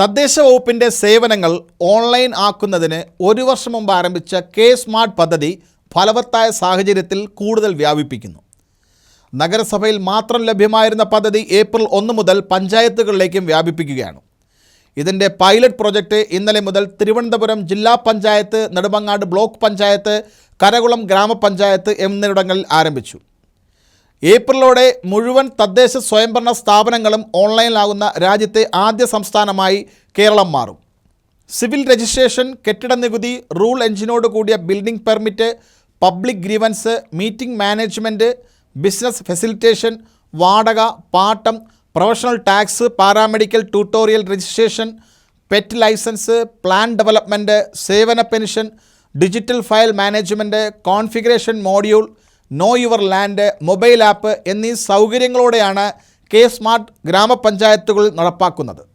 തദ്ദേശ വകുപ്പിൻ്റെ സേവനങ്ങൾ ഓൺലൈൻ ആക്കുന്നതിന് ഒരു വർഷം മുമ്പ് ആരംഭിച്ച കെ സ്മാർട്ട് പദ്ധതി ഫലവത്തായ സാഹചര്യത്തിൽ കൂടുതൽ വ്യാപിപ്പിക്കുന്നു. നഗരസഭയിൽ മാത്രം ലഭ്യമായിരുന്ന പദ്ധതി ഏപ്രിൽ 1 മുതൽ പഞ്ചായത്തുകളിലേക്കും വ്യാപിപ്പിക്കുകയാണ്. ഇതിൻ്റെ പൈലറ്റ് പ്രൊജക്റ്റ് ഇന്നലെ മുതൽ തിരുവനന്തപുരം ജില്ലാ പഞ്ചായത്ത്, നെടുമങ്ങാട് ബ്ലോക്ക് പഞ്ചായത്ത്, കരകുളം ഗ്രാമപഞ്ചായത്ത് എന്നിവിടങ്ങളിൽ ആരംഭിച്ചു. ഏപ്രിലോടെ മുഴുവൻ തദ്ദേശ സ്വയംഭരണ സ്ഥാപനങ്ങളും ഓൺലൈനിലാകുന്ന രാജ്യത്തെ ആദ്യ സംസ്ഥാനമായി കേരളം മാറും. സിവിൽ രജിസ്ട്രേഷൻ, കെട്ടിട നികുതി, റൂൾ എഞ്ചിനോട് കൂടിയ building permit, public grievance, meeting management, business facilitation, വാടക, പാട്ടം, professional tax, paramedical tutorial registration, pet license, plan development, സേവന pension, digital file management, configuration module, know your land, mobile app എന്നീ സൗകര്യങ്ങളോടെയാണ് K smart ഗ്രാമപഞ്ചായത്തുകളിൽ നടപ്പാക്കുന്നത്.